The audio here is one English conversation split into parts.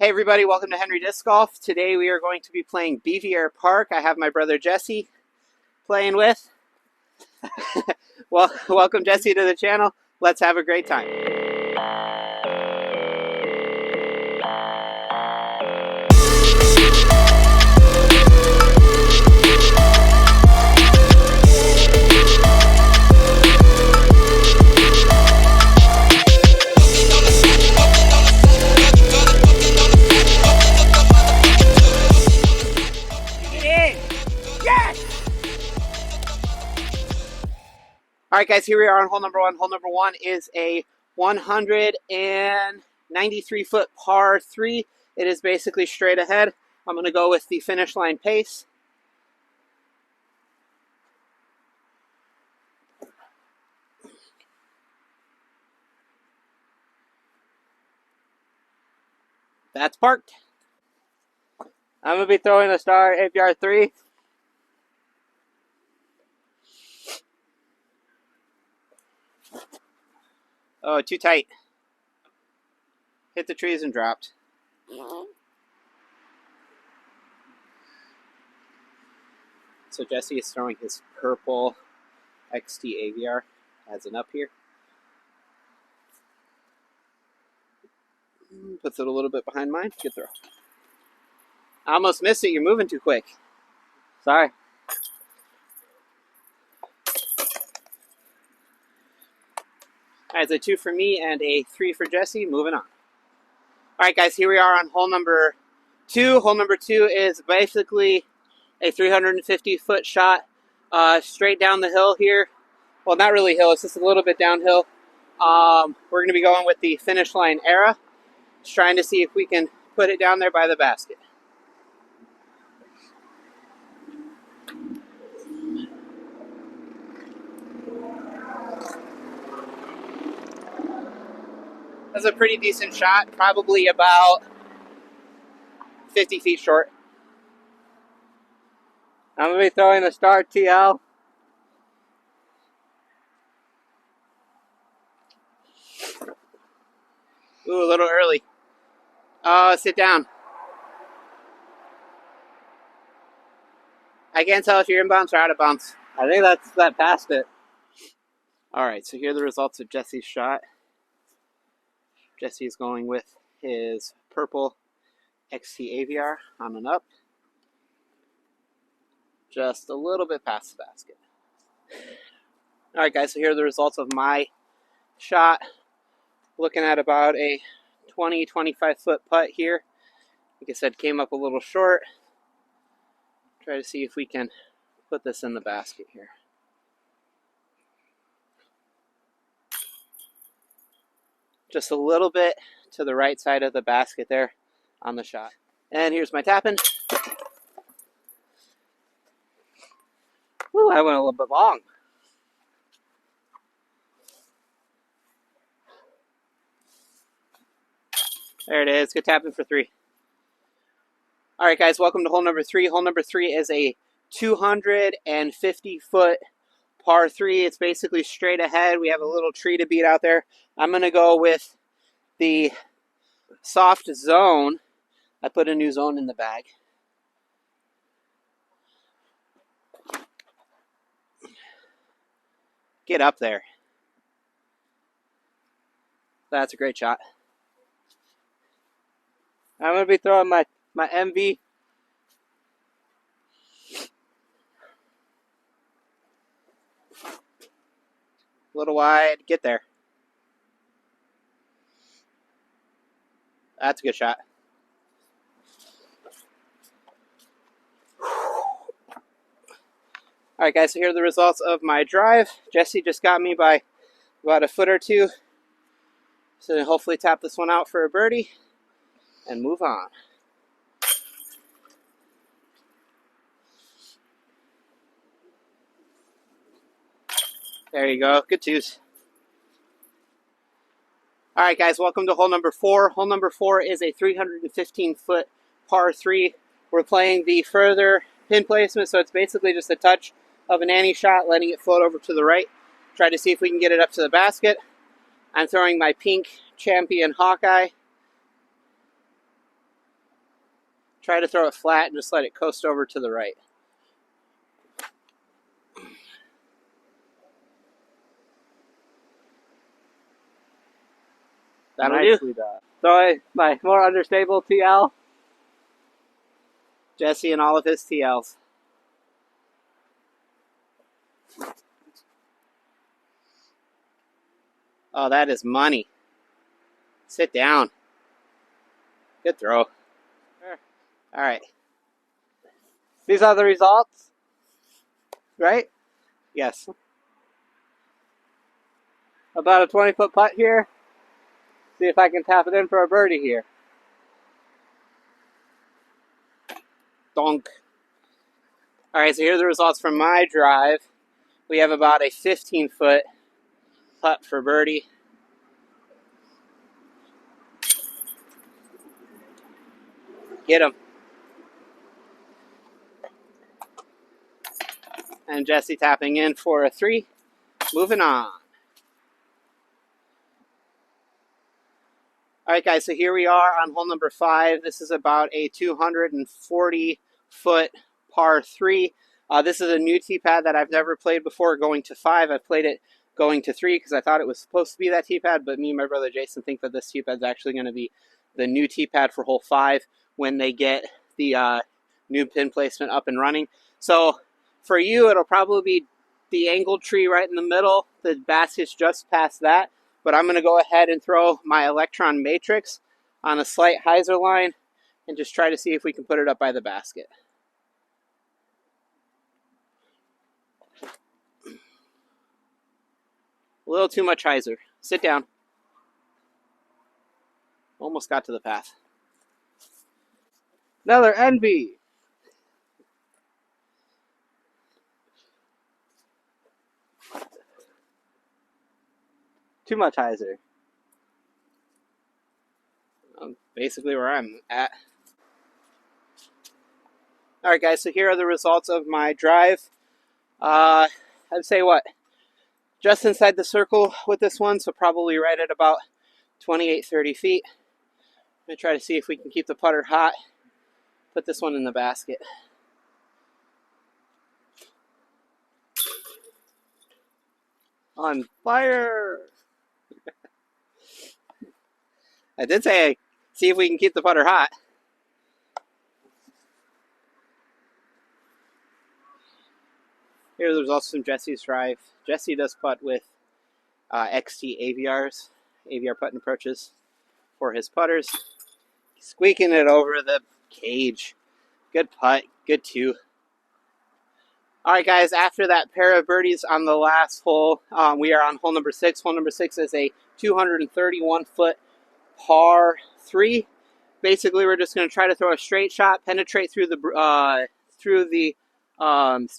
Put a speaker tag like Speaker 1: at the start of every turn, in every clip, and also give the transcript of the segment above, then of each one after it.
Speaker 1: Hey everybody, welcome to Henry Disc Golf. Today we are going to be playing Bevier Park. I have my brother Jesse playing with. Well, welcome Jesse to the channel. Let's have a great time. All right, guys, here we are on hole number one. Hole number one is a 193-foot par 3. It is basically straight ahead. I'm going to go with the finish line pace. That's parked. I'm going to be throwing a star APR 3. Oh, too tight. Hit the trees and dropped. So Jesse is throwing his purple XT AVR as an up here. Puts it a little bit behind mine. Good throw. I almost missed it. You're moving too quick. Sorry. All right, so 2 for me and a 3 for Jesse. Moving on. All right, guys, here we are on hole number 2. Hole number 2 is basically a 350-foot shot straight down the hill here. Well, not really hill. It's just a little bit downhill. We're going to be going with the finish line era. Just trying to see if we can put it down there by the basket. That's a pretty decent shot, probably about 50 feet short. I'm going to be throwing the star TL. Ooh, a little early. Sit down. I can't tell if you're in bounds or out of bounds. I think that passed it. All right, so here are the results of Jesse's shot. Jesse's going with his purple XT AVR on and up. Just a little bit past the basket. All right, guys, so here are the results of my shot. Looking at about a 20-25 foot putt here. Like I said, came up a little short. Try to see if we can put this in the basket here. Just a little bit to the right side of the basket there on the shot. And here's my tapping. Ooh, I went a little bit long. There it is. Good tapping for 3. All right, guys, welcome to hole number 3. Hole number 3 is a 250-foot par 3. It's basically straight ahead. We have a little tree to beat out there. I'm going to go with the soft zone. I put a new zone in the bag. Get up there. That's a great shot. I'm going to be throwing my MV. A little wide. Get there. That's a good shot. All right, guys, so here are the results of my drive. Jesse just got me by about a foot or two. So hopefully tap this one out for a birdie and move on. There you go. Good twos. All right, guys, welcome to hole number 4. Hole number 4 is a 315-foot par 3. We're playing the further pin placement, so it's basically just a touch of an Annie shot, letting it float over to the right. Try to see if we can get it up to the basket. I'm throwing my pink Champion Hawkeye. Try to throw it flat and just let it coast over to the right. That'll
Speaker 2: Nicely
Speaker 1: do.
Speaker 2: done. So my more understable TL.
Speaker 1: Jesse and all of his TLs. Oh, that is money. Sit down. Good throw.
Speaker 2: Sure.
Speaker 1: All right.
Speaker 2: These are the results, right?
Speaker 1: Yes.
Speaker 2: About a 20-foot putt here. See if I can tap it in for a birdie here.
Speaker 1: Donk. All right, so here are the results from my drive. We have about a 15-foot putt for birdie. Get him. And Jesse tapping in for a 3. Moving on. All right, guys, so here we are on hole number 5. This is about a 240-foot par 3. This is a new tee pad that I've never played before going to 5. I've played it going to 3 because I thought it was supposed to be that tee pad, but me and my brother Jason think that this tee pad is actually going to be the new tee pad for hole 5 when they get the new pin placement up and running. So for you, it'll probably be the angled tree right in the middle. The basket's just past that. But I'm going to go ahead and throw my Electron Matrix on a slight hyzer line and just try to see if we can put it up by the basket. A little too much hyzer. Sit down. Almost got to the path.
Speaker 2: Another Envy. Too much hyzer.
Speaker 1: Basically where I'm at. All right, guys, so here are the results of my drive. I'd say what? Just inside the circle with this one, so probably right at about 28, 30 feet. I'm going to try to see if we can keep the putter hot. Put this one in the basket.
Speaker 2: On fire.
Speaker 1: I did say, see if we can keep the putter hot. Here's the results from Jesse's drive. Jesse does putt with XT AVRs, AVR putt and approaches for his putters. Squeaking it over the cage. Good putt, good 2. All right, guys, after that pair of birdies on the last hole, we are on hole number 6. Hole number 6 is a 231-foot par 3. Basically, we're just going to try to throw a straight shot, penetrate through the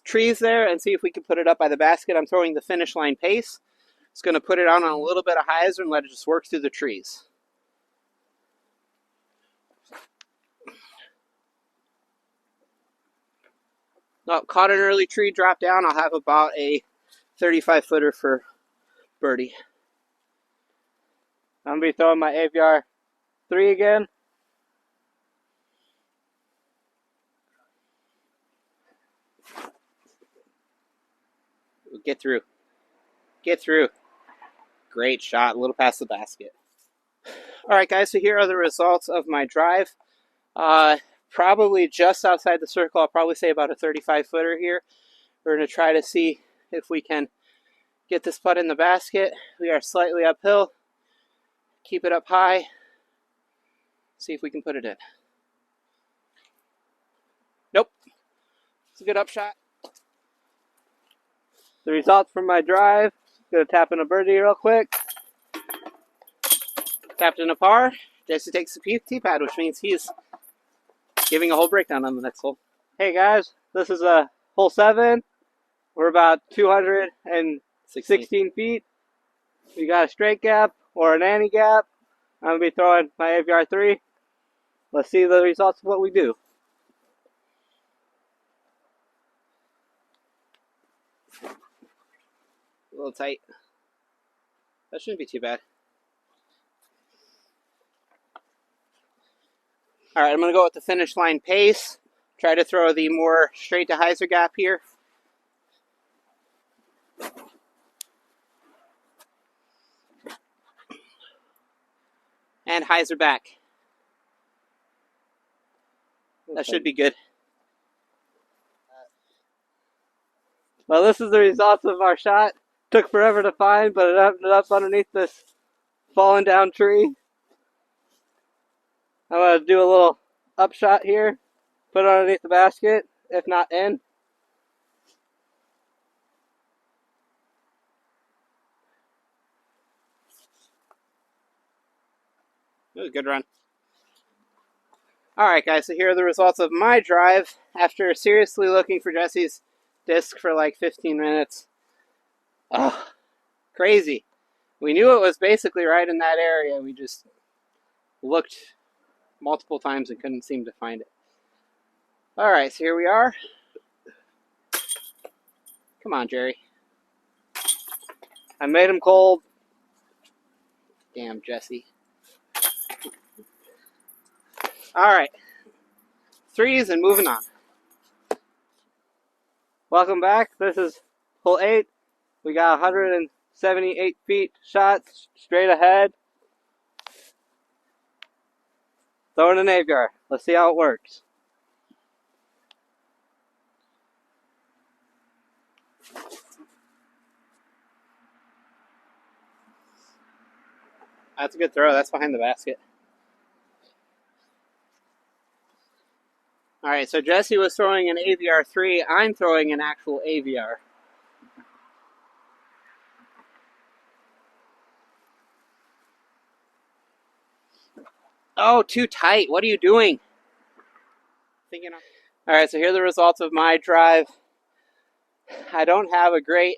Speaker 1: trees there, and see if we can put it up by the basket. I'm throwing the finish line pace. Just going to put it on a little bit of hyzer and let it just work through the trees. Oh, caught an early tree, drop down. I'll have about a 35-footer for birdie.
Speaker 2: I'm going to be throwing my AVR 3 again.
Speaker 1: Get through. Get through. Great shot. A little past the basket. All right, guys, so here are the results of my drive. Probably just outside the circle. I'll probably say about a 35-footer here. We're going to try to see if we can get this putt in the basket. We are slightly uphill. Keep it up high. See if we can put it in. Nope. It's a good upshot.
Speaker 2: The results from my drive. Gonna tap in a birdie real quick.
Speaker 1: Tapped in a par. Jesse takes the tee pad, which means he's giving a whole breakdown on the next hole.
Speaker 2: Hey guys, this is hole 7. We're about 216 feet. We got a straight gap or an anti gap. I'm gonna be throwing my AVR 3. Let's see the results of what we do.
Speaker 1: A little tight. That shouldn't be too bad. All right, I'm going to go with the finish line pace. Try to throw the more straight to hyzer gap here. And hyzer back. That should be good.
Speaker 2: Well, this is the results of our shot. Took forever to find, but it ended up underneath this fallen down tree. I'm going to do a little upshot here. Put it underneath the basket, if not in.
Speaker 1: It was a good run. Alright guys, so here are the results of my drive after seriously looking for Jesse's disc for like 15 minutes. Oh, crazy. We knew it was basically right in that area. We just looked multiple times and couldn't seem to find it. Alright, so here we are. Come on, Jerry.
Speaker 2: I made him cold.
Speaker 1: Damn, Jesse. Alright. Threes and moving on.
Speaker 2: Welcome back. This is hole 8. We got 178 feet shots straight ahead. Throw in an aviar. Let's see how it works.
Speaker 1: That's a good throw. That's behind the basket. Alright, so Jesse was throwing an AVR 3. I'm throwing an actual AVR. Oh, too tight. What are you doing? Alright, so here are the results of my drive. I don't have a great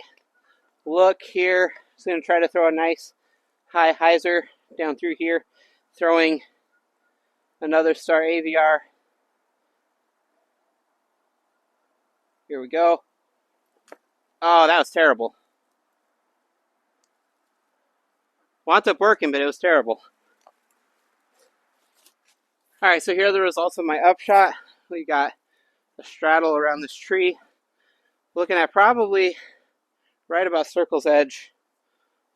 Speaker 1: look here. Just going to try to throw a nice high hyzer down through here. Throwing another star AVR. Here we go. Oh, that was terrible. Wound up working, but it was terrible. Alright, so here are the results of my upshot. We got a straddle around this tree. Looking at probably right about circle's edge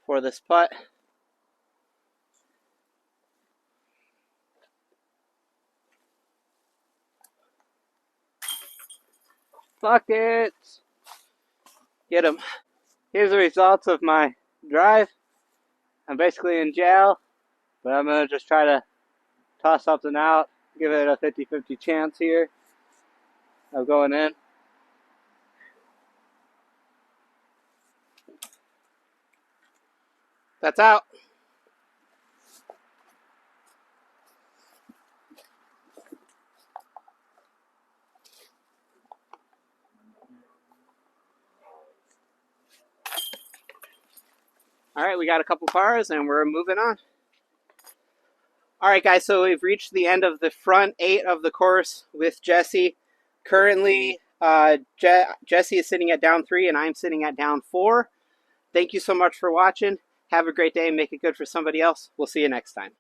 Speaker 1: for this putt.
Speaker 2: Bucket!
Speaker 1: Get him.
Speaker 2: Here's the results of my drive. I'm basically in jail, but I'm going to just try to toss something out. Give it a 50-50 chance here of going in.
Speaker 1: That's out. Alright, we got a couple pars and we're moving on. Alright guys, so we've reached the end of the front 8 of the course with Jesse. Currently, Jesse is sitting at down 3 and I'm sitting at down 4. Thank you so much for watching. Have a great day and make it good for somebody else. We'll see you next time.